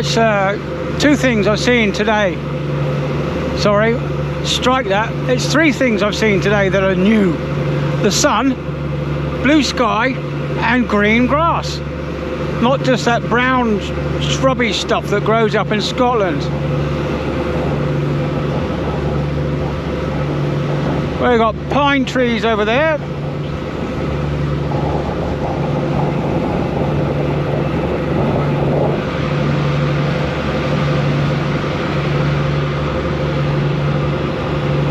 That's two things I've seen today. Sorry, strike that. It's three things I've seen today that are new. The sun, blue sky and green grass. Not just that brown shrubby stuff that grows up in Scotland. We've got pine trees over there.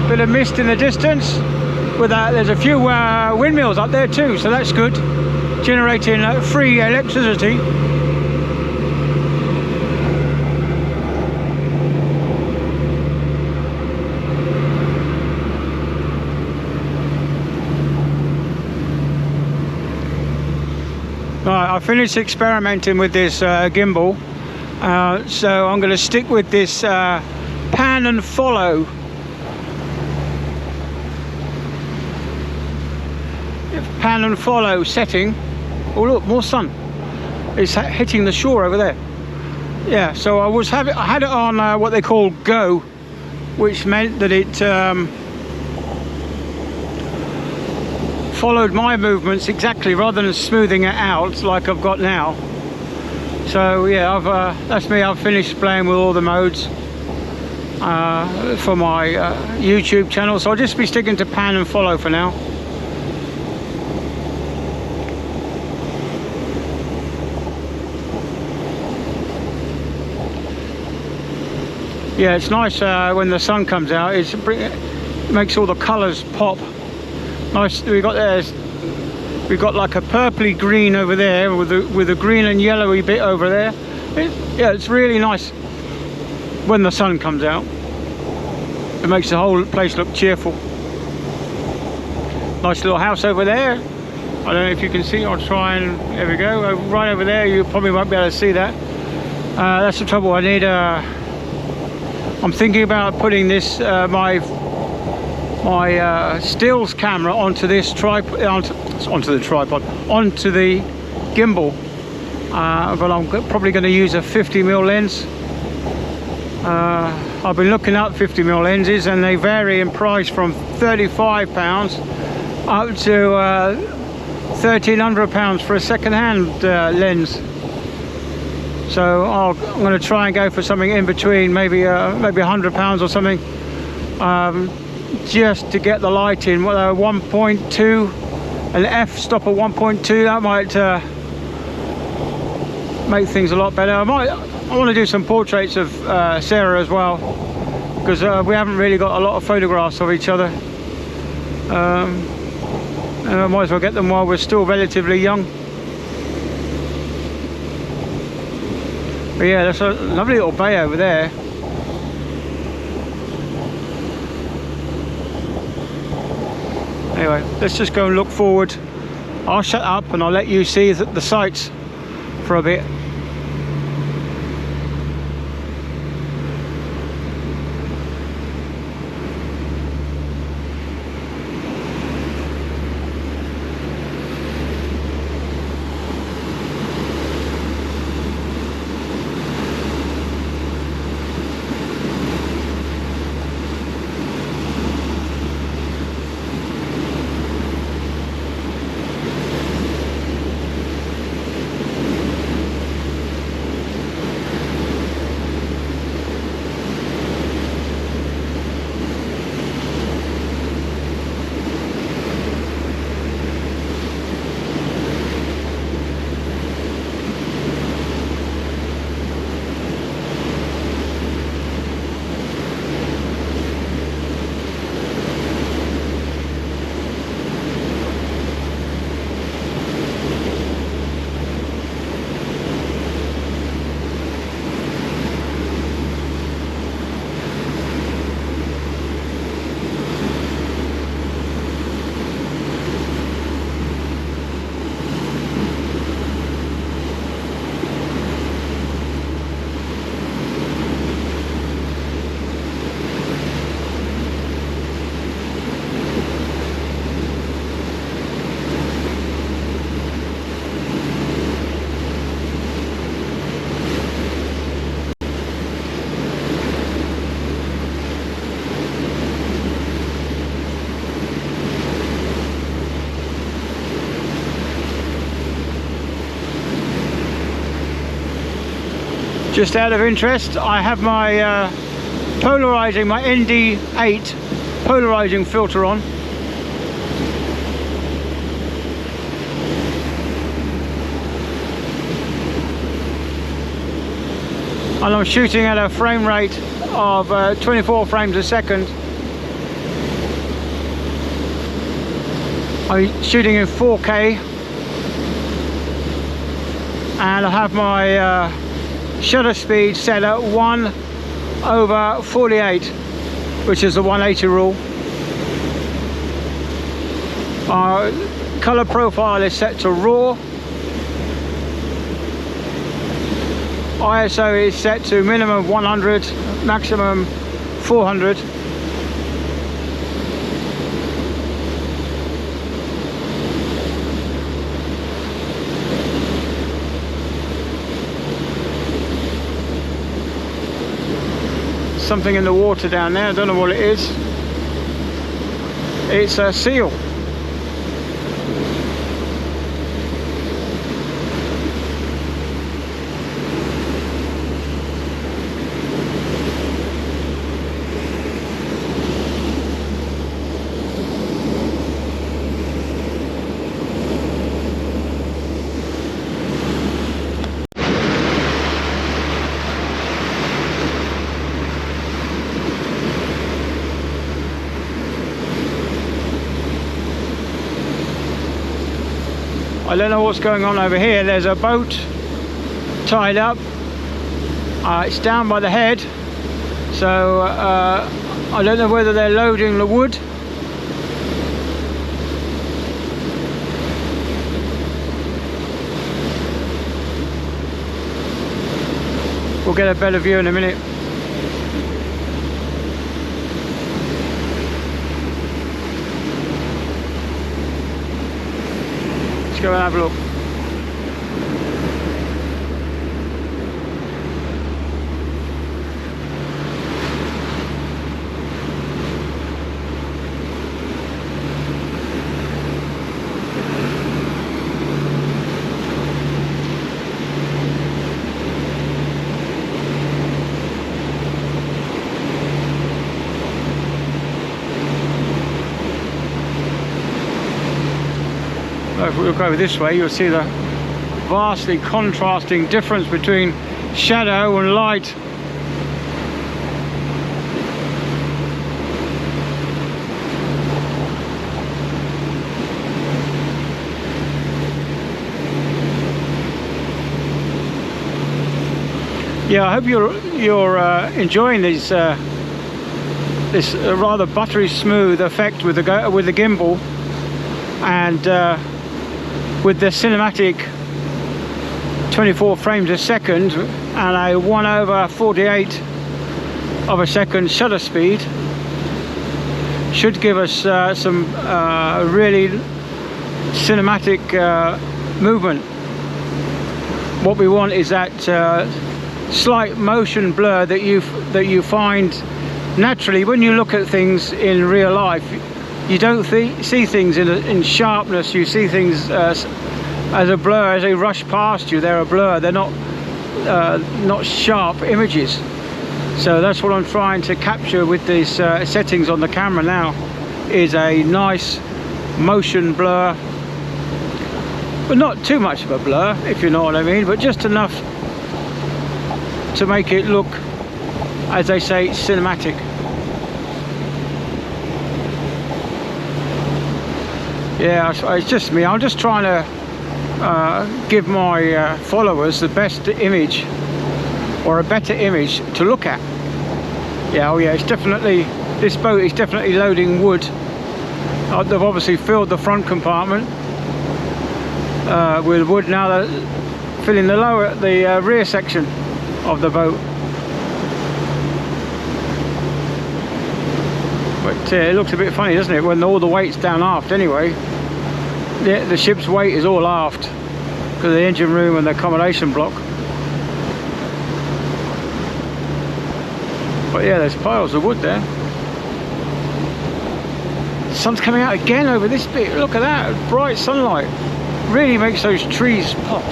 Bit of mist in the distance. With that, there's a few windmills up there too, so that's good. Generating free electricity. Right, I finished experimenting with this gimbal, so I'm going to stick with this pan and follow. Pan and follow setting. Oh look, more sun. It's hitting the shore over there. Yeah, so I had it on what they call go, which meant that it followed my movements exactly rather than smoothing it out like I've got now. So yeah, that's me. I've finished playing with all the modes for my YouTube channel, so I'll just be sticking to pan and follow for now. Yeah, it's nice when the sun comes out. It makes all the colours pop. Nice. We've got like a purpley green over there with a green and yellowy bit over there. Yeah, it's really nice when the sun comes out. It makes the whole place look cheerful. Nice little house over there. I don't know if you can see. I'll try and there we go. Right over there. You probably won't be able to see that. That's the trouble. I need I'm thinking about putting this my stills camera onto this tripod, onto the gimbal, but I'm probably going to use a 50mm lens. I've been looking up 50mm lenses and they vary in price from £35 up to £1,300 for a second-hand lens. So I'm going to try and go for something in between, maybe £100 or something, just to get the light in. 1.2, an f-stop at 1.2. That might make things a lot better. I want to do some portraits of Sarah as well, because we haven't really got a lot of photographs of each other, and I might as well get them while we're still relatively young. But yeah, there's a lovely little bay over there. Anyway, let's just go and look forward. I'll shut up and I'll let you see the sights for a bit. Just out of interest, I have my polarizing, my ND8 polarizing filter on. And I'm shooting at a frame rate of 24 frames a second. I'm shooting in 4K, and I have my shutter speed set at 1/48, which is the 180 rule. Our color profile is set to RAW. ISO is set to minimum 100, maximum 400. Something in the water down there, I don't know what it is. It's a seal. I don't know what's going on over here. There's a boat tied up. It's down by the head, so I don't know whether they're loading the wood. We'll get a better view in a minute. Go and have a look. If we look over this way, you'll see the vastly contrasting difference between shadow and light. Yeah, I hope you're enjoying these this rather buttery smooth effect with the gimbal, and with the cinematic 24 frames a second and a 1/48 of a second shutter speed, should give us some really cinematic movement. What we want is that slight motion blur that you find naturally when you look at things in real life. You don't see things in sharpness. You see things as a blur. As they rush past you, they're a blur. They're not sharp images. So that's what I'm trying to capture with these settings on the camera now, is a nice motion blur, but not too much of a blur, if you know what I mean, but just enough to make it look, as they say, cinematic. Yeah, it's just me. I'm just trying to give my followers the best image, or a better image to look at. Yeah, oh yeah, it's definitely, this boat is definitely loading wood. They've obviously filled the front compartment with wood. Now they're filling the rear section of the boat. But it looks a bit funny, doesn't it, when all the weight's down aft anyway. The ship's weight is all aft because of the engine room and the accommodation block. But yeah, there's piles of wood there. The sun's coming out again over this bit. Look at that, bright sunlight. Really makes those trees pop.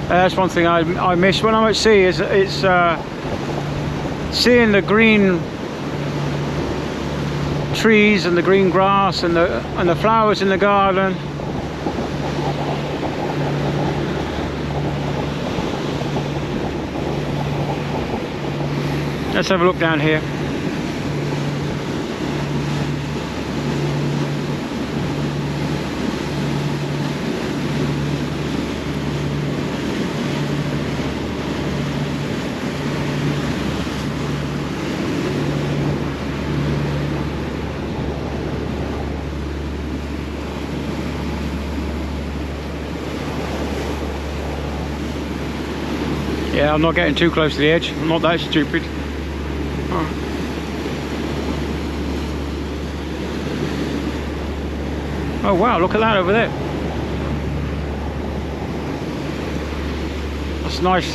That's one thing I miss when I'm at sea, is it's seeing the green trees and the green grass and the flowers in the garden. Let's have a look down here. Yeah, I'm not getting too close to the edge. I'm not that stupid. Oh wow, look at that over there. That's nice.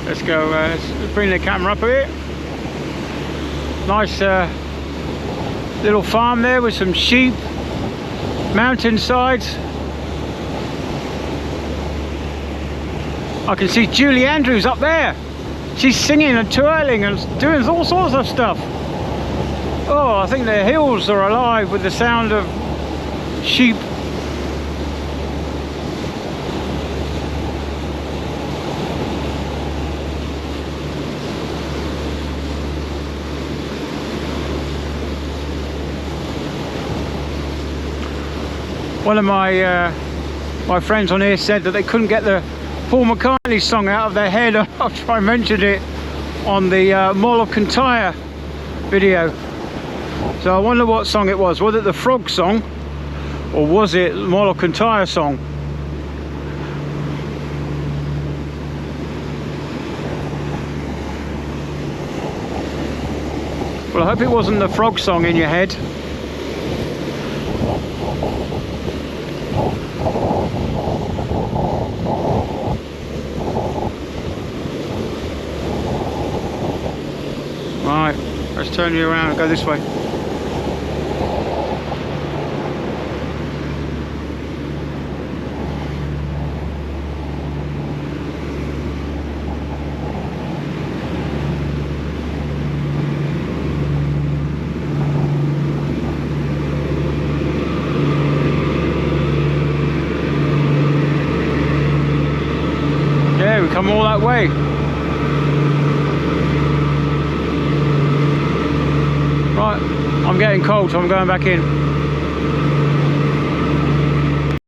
Let's go, let's bring the camera up a bit. Nice little farm there with some sheep, mountainsides. I can see Julie Andrews up there. She's singing and twirling and doing all sorts of stuff. Oh, I think the hills are alive with the sound of sheep. One of my friends on here said that they couldn't get the Paul McCartney song out of their head after I mentioned it on the Mall of Kintyre video. So I wonder what song it was. Was it the Frog song, or was it the Mall of Kintyre song? Well, I hope it wasn't the Frog song in your head. Right, let's turn you around and go this way. Yeah, we come all that way. Right, I'm getting cold, so I'm going back in.